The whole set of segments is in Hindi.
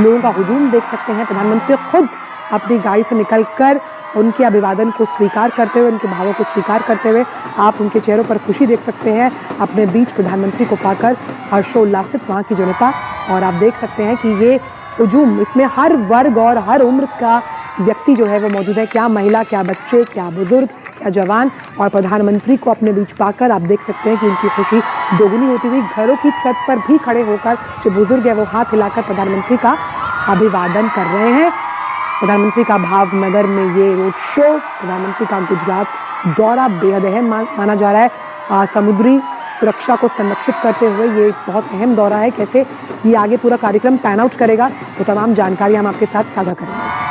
लोगों का हुजूम देख सकते हैं। प्रधानमंत्री खुद अपनी गाड़ी से निकलकर उनके अभिवादन को स्वीकार करते हुए, उनके भावों को स्वीकार करते हुए, आप उनके चेहरों पर खुशी देख सकते हैं अपने बीच प्रधानमंत्री को पाकर हर्षोल्लासित वहाँ की जनता। और आप देख सकते हैं कि ये हुजूम, इसमें हर वर्ग और हर उम्र का व्यक्ति जो है वो मौजूद है, क्या महिला, क्या बच्चे, क्या बुजुर्ग, क्या जवान। और प्रधानमंत्री को अपने बीच पाकर आप देख सकते हैं कि उनकी खुशी दोगुनी होती हुई। घरों की छत पर भी खड़े होकर जो बुजुर्ग है वो हाथ हिलाकर प्रधानमंत्री का अभिवादन कर रहे हैं। प्रधानमंत्री का भावनगर में ये रोड शो, प्रधानमंत्री का गुजरात दौरा बेहद अहम माना जा रहा है। समुद्री सुरक्षा को संरक्षित करते हुए ये बहुत अहम दौरा है। कैसे ये आगे पूरा कार्यक्रम पैन आउट करेगा, तो तमाम जानकारी हम आपके साथ साझा करेंगे।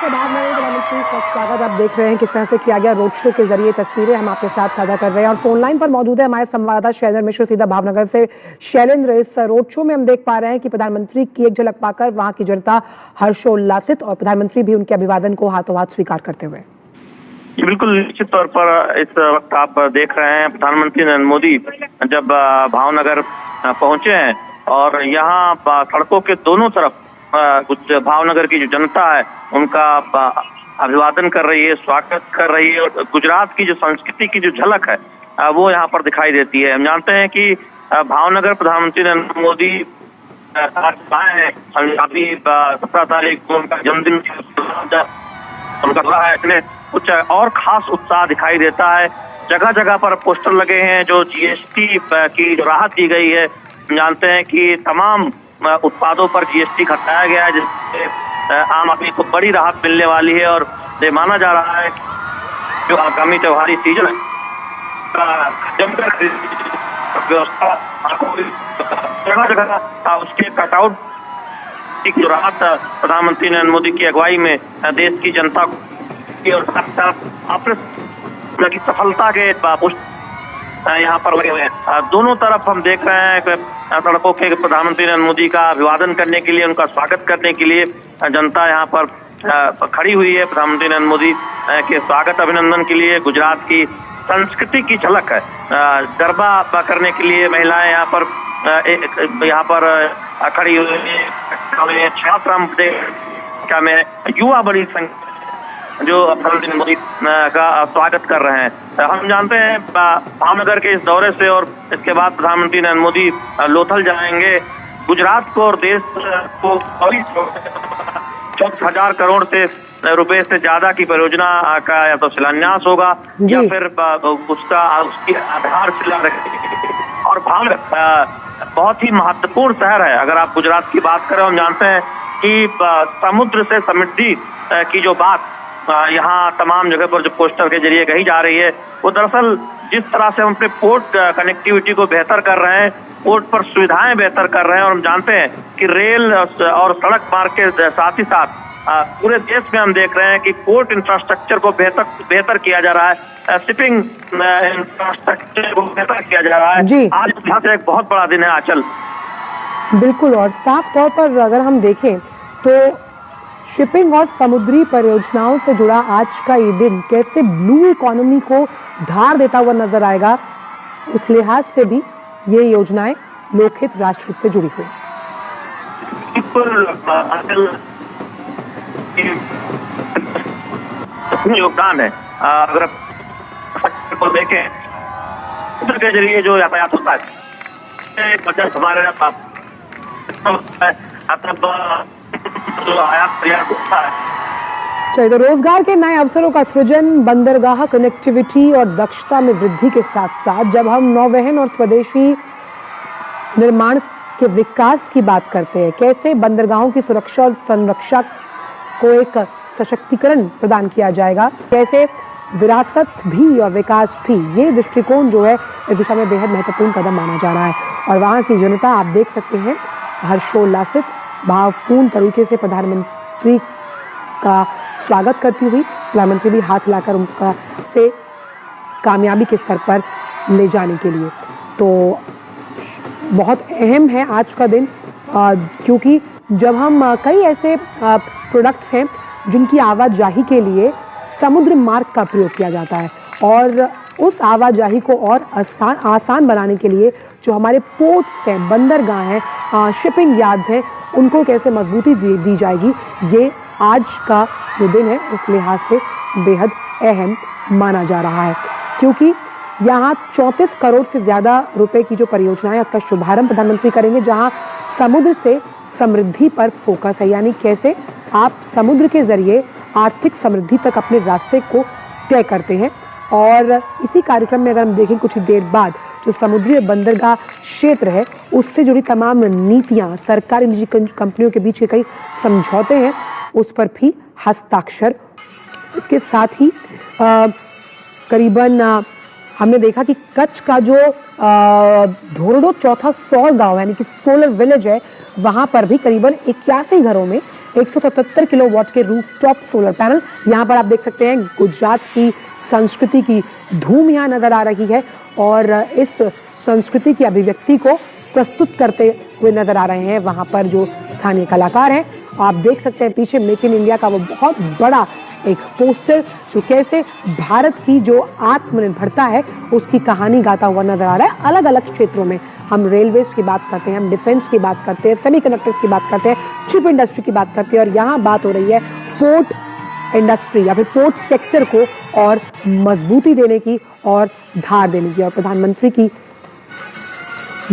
प्रधानमंत्री का स्वागत आप देख रहे हैं किस तरह से किया गया। रोड शो के जरिए तस्वीरें हम आपके साथ साझा कर रहे हैं और फोन लाइन पर मौजूद है हमारे संवाददाता शैलेंद्र मिश्र सीधा भावनगर से। शैलेंद्र, इस रोड शो में हम देख पा रहे हैं कि प्रधानमंत्री की एक झलक पाकर वहां की जनता हर्षोल्लासित और प्रधानमंत्री भी उनके अभिवादन को हाथों हाथ स्वीकार करते हुए। बिल्कुल निश्चित तौर पर इस वक्त आप देख रहे हैं प्रधानमंत्री नरेंद्र मोदी जब भावनगर पहुंचे हैं और यहाँ सड़कों के दोनों तरफ कुछ भावनगर की जो जनता है उनका अभिवादन कर रही है, स्वागत कर रही है और गुजरात की जो संस्कृति की जो झलक है वो यहाँ पर दिखाई देती है। हम जानते हैं कि भावनगर प्रधानमंत्री नरेंद्र मोदी हैं, अभी 17 तारीख को उनका जन्मदिन उनका है, इसमें कुछ और खास उत्साह दिखाई देता है। जगह जगह पर पोस्टर लगे हैं जो जीएसटी की जो राहत दी गई है। हम जानते हैं कि तमाम उत्पादों पर जीएसटी घटाया गया है जिससे आम आदमी को बड़ी राहत मिलने वाली है और ये माना जा रहा है कि जो आगामी त्योहारी सीजन है जमकर व्यवस्था जगह जगह उसके कटआउट की जो राहत प्रधानमंत्री नरेंद्र मोदी की अगुवाई में देश की जनता की और अपने की सफलता के यहाँ पर लगे हुए हैं। दोनों तरफ हम देख रहे हैं कि सड़कों के प्रधानमंत्री नरेंद्र मोदी का अभिवादन करने के लिए, उनका स्वागत करने के लिए जनता यहाँ पर खड़ी हुई है। प्रधानमंत्री नरेंद्र मोदी के स्वागत अभिनंदन के लिए गुजरात की संस्कृति की झलक है। गरबा करने के लिए महिलाएं यहाँ पर खड़ी हुई है। छात्र में युवा बड़ी संख्या जो प्रधानमंत्री मोदी का स्वागत कर रहे हैं। हम जानते हैं भावनगर के इस दौरे से और इसके बाद प्रधानमंत्री नरेंद्र मोदी लोथल जाएंगे। गुजरात को और देश को 24,000 करोड़ से रुपए से ज्यादा की परियोजना का या तो शिलान्यास होगा जी। या फिर उसकी आधारशिला रखेगी। और भारत बहुत ही महत्वपूर्ण शहर है। अगर आप गुजरात की बात करें, हम जानते हैं कि समुद्र से समृद्धि की जो बात यहाँ तमाम जगह पर जो पोस्टर के जरिए कही जा रही है, वो दरअसल जिस तरह से हम अपने पोर्ट कनेक्टिविटी को बेहतर कर रहे हैं, पोर्ट पर सुविधाएं बेहतर कर रहे हैं, और हम जानते हैं कि रेल और सड़क मार्ग के साथ ही साथ पूरे देश में हम देख रहे हैं कि पोर्ट इंफ्रास्ट्रक्चर को बेहतर किया जा रहा है, शिपिंग इंफ्रास्ट्रक्चर को बेहतर किया जा रहा है। जी। आज यहाँ से एक बहुत बड़ा दिन है आंचल। बिल्कुल, और साफ तौर पर अगर हम देखें तो शिपिंग और समुद्री परियोजनाओं से जुड़ा आज का ये दिन कैसे ब्लू इकोनॉमी को धार देता हुआ नजर आएगा, उस लिहाज से भी ये योजनाएं लोकहित राष्ट्रहित से जुड़ी हुई। योगदान है। अगर को देखें के जरिए जो यातायात होता है, बजट हमारे चलिए, तो रोजगार के नए अवसरों का सृजन, बंदरगाह कनेक्टिविटी और दक्षता में वृद्धि के साथ साथ जब हम नौवहन और स्वदेशी निर्माण के विकास की बात करते हैं, कैसे बंदरगाहों की सुरक्षा और संरक्षा को एक सशक्तिकरण प्रदान किया जाएगा, कैसे विरासत भी और विकास भी, ये दृष्टिकोण जो है इस दिशा में बेहद महत्वपूर्ण कदम माना जा रहा है। और वहाँ की जनता आप देख सकते हैं हर्षोल्लासित भावपूर्ण तरीके से प्रधानमंत्री का स्वागत करती हुई, प्रधानमंत्री भी हाथ हिलाकर उनका से कामयाबी के स्तर पर ले जाने के लिए। तो बहुत अहम है आज का दिन, क्योंकि जब हम कई ऐसे प्रोडक्ट्स हैं जिनकी आवाजाही के लिए समुद्र मार्ग का प्रयोग किया जाता है, और उस आवाजाही को और आसान बनाने के लिए जो हमारे पोर्ट्स हैं, बंदरगाह हैं, शिपिंग यार्ड्स हैं, उनको कैसे मजबूती दी जाएगी, ये आज का जो दिन है उस लिहाज से बेहद अहम माना जा रहा है। क्योंकि यहाँ 34 करोड़ से ज़्यादा रुपए की जो परियोजना है उसका शुभारंभ प्रधानमंत्री करेंगे, जहाँ समुद्र से समृद्धि पर फोकस है, यानी कैसे आप समुद्र के जरिए आर्थिक समृद्धि तक अपने रास्ते को तय करते हैं। और इसी कार्यक्रम में अगर हम देखें कुछ देर बाद जो समुद्री बंदरगाह क्षेत्र है उससे जुड़ी तमाम नीतियां, सरकारी निजी कंपनियों के बीच के कई समझौते हैं, उस पर भी हस्ताक्षर। इसके साथ ही करीबन हमने देखा कि कच्छ का जो धोरडो चौथा सौर गांव यानी कि सोलर विलेज है, वहां पर भी करीबन 81 घरों में 177 किलोवाट के रूफटॉप सोलर पैनल। यहाँ पर आप देख सकते हैं गुजरात की संस्कृति की धूम यहाँ नजर आ रही है, और इस संस्कृति की अभिव्यक्ति को प्रस्तुत करते हुए नजर आ रहे हैं वहाँ पर जो स्थानीय कलाकार हैं। आप देख सकते हैं पीछे मेक इन इंडिया का वो बहुत बड़ा एक पोस्टर जो कैसे भारत की जो आत्मनिर्भरता है उसकी कहानी गाता हुआ नजर आ रहा है। अलग अलग क्षेत्रों में हम रेलवेज की बात करते हैं, हम डिफेंस की बात करते हैं, सेमीकंडक्टर्स की बात करते हैं, चिप इंडस्ट्री की बात करते हैं, और यहाँ बात हो रही है पोर्ट इंडस्ट्री या फिर पोर्ट सेक्टर को और मजबूती देने की और धार देने की। और प्रधानमंत्री की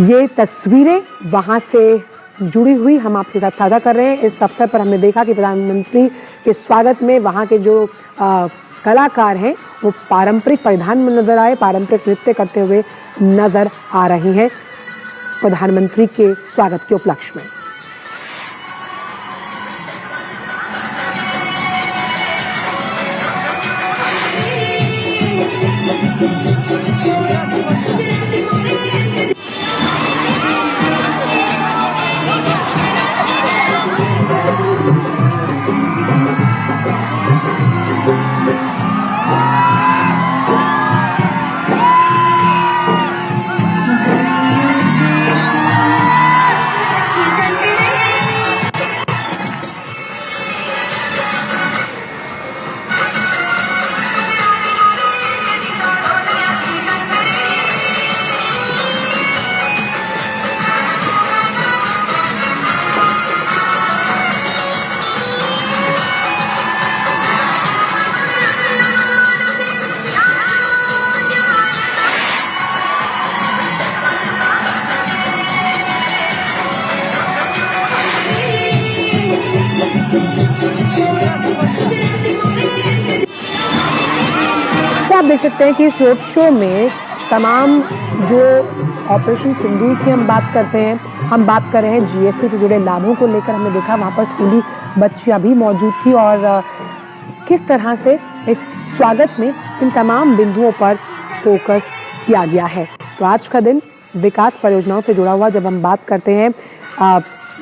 ये तस्वीरें वहाँ से जुड़ी हुई हम आपके साथ साझा कर रहे हैं। इस अवसर पर हमने देखा कि प्रधानमंत्री के स्वागत में वहाँ के जो कलाकार हैं वो पारंपरिक परिधान में नजर आए, पारंपरिक नृत्य करते हुए नजर आ रही हैं प्रधानमंत्री के स्वागत के उपलक्ष्य में। कह सकते हैं कि इस रोड शो में तमाम जो ऑपरेशन सिंदूर की हम बात करते हैं, हम बात कर रहे हैं जीएसटी से जुड़े लाभों को लेकर। हमने देखा वहाँ पर स्कूली बच्चियाँ भी मौजूद थी और किस तरह से इस स्वागत में इन तमाम बिंदुओं पर फोकस किया गया है। तो आज का दिन विकास परियोजनाओं से जुड़ा हुआ, जब हम बात करते हैं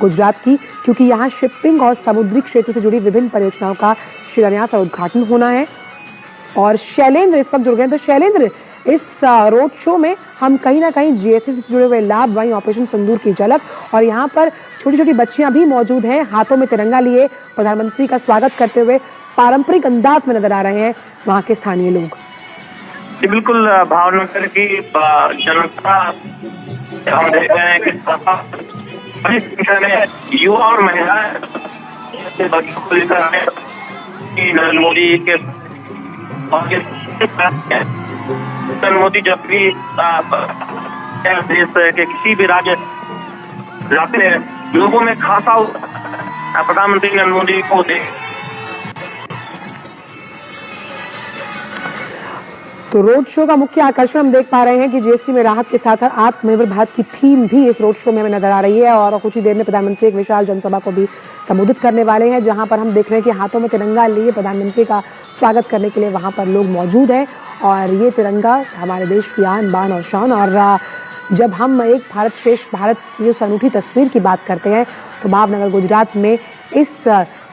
गुजरात की, क्योंकि यहाँ शिपिंग और समुद्री क्षेत्र से जुड़ी विभिन्न परियोजनाओं का शिलान्यास और उद्घाटन होना है। और शैलेंद्र इस वक्त जुड़ गए। तो शैलेंद्र, इस रोड शो में हम कहीं ना कहीं जीएसटी से जुड़े हुए लाभ, वहीं ऑपरेशन सिंदूर की झलक, और यहाँ पर छोटी छोटी बच्चियां भी मौजूद हैं, हाथों में तिरंगा लिए प्रधानमंत्री का स्वागत करते हुए पारंपरिक अंदाज में नजर आ रहे हैं वहाँ के स्थानीय लोग। जी बिल्कुल, भावनगर की जनता हम देख रहे हैं कि बड़ी संख्या में युवा और महिलाएं नरेंद्र मोदी के नरेंद्र मोदी जब भी देश के किसी भी राज्य जाते हैं, लोगों में खासा प्रधानमंत्री नरेंद्र मोदी को देख। तो रोड शो का मुख्य आकर्षण हम देख पा रहे हैं कि जीएसटी में राहत के साथ साथ आत्मनिर्भर भारत की थीम भी इस रोड शो में हमें नजर आ रही है। और कुछ ही देर में प्रधानमंत्री एक विशाल जनसभा को भी संबोधित करने वाले हैं, जहां पर हम देख रहे हैं कि हाथों में तिरंगा लिए प्रधानमंत्री का स्वागत करने के लिए वहां पर लोग मौजूद हैं। और ये तिरंगा हमारे देश की आन बान और शान। और जब हम एक भारत श्रेष्ठ भारत की उस अनूठी तस्वीर की बात करते हैं, तो भावनगर गुजरात में इस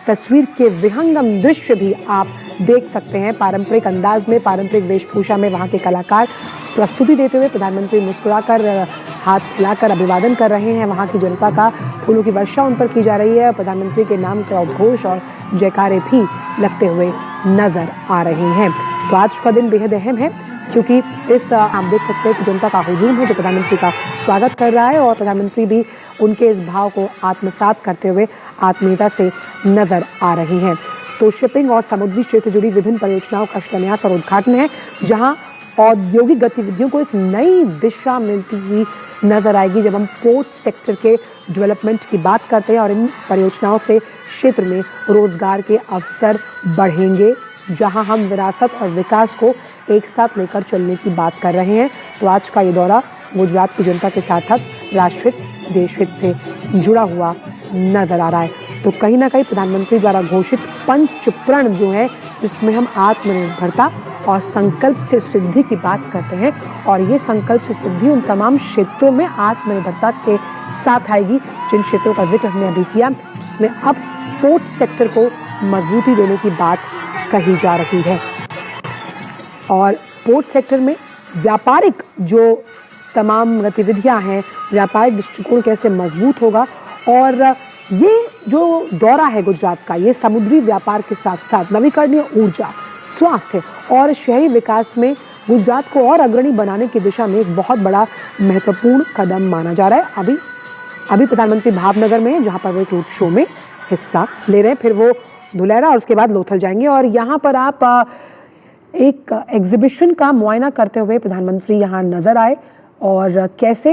तस्वीर के विहंगम दृश्य भी आप देख सकते हैं। पारंपरिक अंदाज में, पारंपरिक वेशभूषा में वहाँ के कलाकार प्रस्तुति देते हुए प्रधानमंत्री मुस्कुराकर, हाथ हिलाकर अभिवादन कर रहे हैं। वहाँ की जनता का फूलों की वर्षा उन पर की जा रही है। प्रधानमंत्री के नाम का उद्घोष और जयकारे भी लगते हुए नजर आ रहे हैं। तो आज का दिन बेहद अहम है, क्योंकि इस आप देख सकते हैं कि जनता का हुजूम है जो प्रधानमंत्री का स्वागत कर रहा है, और प्रधानमंत्री भी उनके इस भाव को आत्मसात करते हुए आत्मीयता से नजर आ रही हैं। तो शिपिंग और समुद्री क्षेत्र से जुड़ी विभिन्न परियोजनाओं का शिलान्यास और उद्घाटन है, जहां औद्योगिक गतिविधियों को एक नई दिशा मिलती हुई नजर आएगी जब हम पोर्ट सेक्टर के डेवलपमेंट की बात करते हैं। और इन परियोजनाओं से क्षेत्र में रोजगार के अवसर बढ़ेंगे, जहां हम विरासत और विकास को एक साथ लेकर चलने की बात कर रहे हैं। तो आज का ये दौरा गुजरात की जनता के साथ साथ राष्ट्रहित, देशहित से जुड़ा हुआ नजर आ रहा है। तो कहीं ना कहीं प्रधानमंत्री द्वारा घोषित पंच प्रण जो है, जिसमें हम आत्मनिर्भरता और संकल्प से सिद्धि की बात करते हैं, और ये संकल्प से सिद्धि उन तमाम क्षेत्रों में आत्मनिर्भरता के साथ आएगी जिन क्षेत्रों का जिक्र हमने अभी किया, जिसमें अब पोर्ट सेक्टर को मजबूती देने की बात कही जा रही है। और पोर्ट सेक्टर में व्यापारिक जो तमाम गतिविधियां हैं, व्यापारिक दृष्टिकोण कैसे मजबूत होगा। और ये जो दौरा है गुजरात का, ये समुद्री व्यापार के साथ साथ नवीकरणीय ऊर्जा, स्वास्थ्य और शहरी विकास में गुजरात को और अग्रणी बनाने की दिशा में एक बहुत बड़ा महत्वपूर्ण कदम माना जा रहा है। अभी प्रधानमंत्री भावनगर में, जहाँ पर वो एक रोड शो में हिस्सा ले रहे हैं, फिर वो धुलेरा और उसके बाद लोथल जाएंगे। और यहाँ पर आप एक एग्जीबिशन का मुआयना करते हुए प्रधानमंत्री यहाँ नजर आए, और कैसे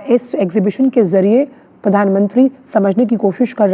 इस एग्जीबिशन के जरिए प्रधानमंत्री समझने की कोशिश कर रहे हैं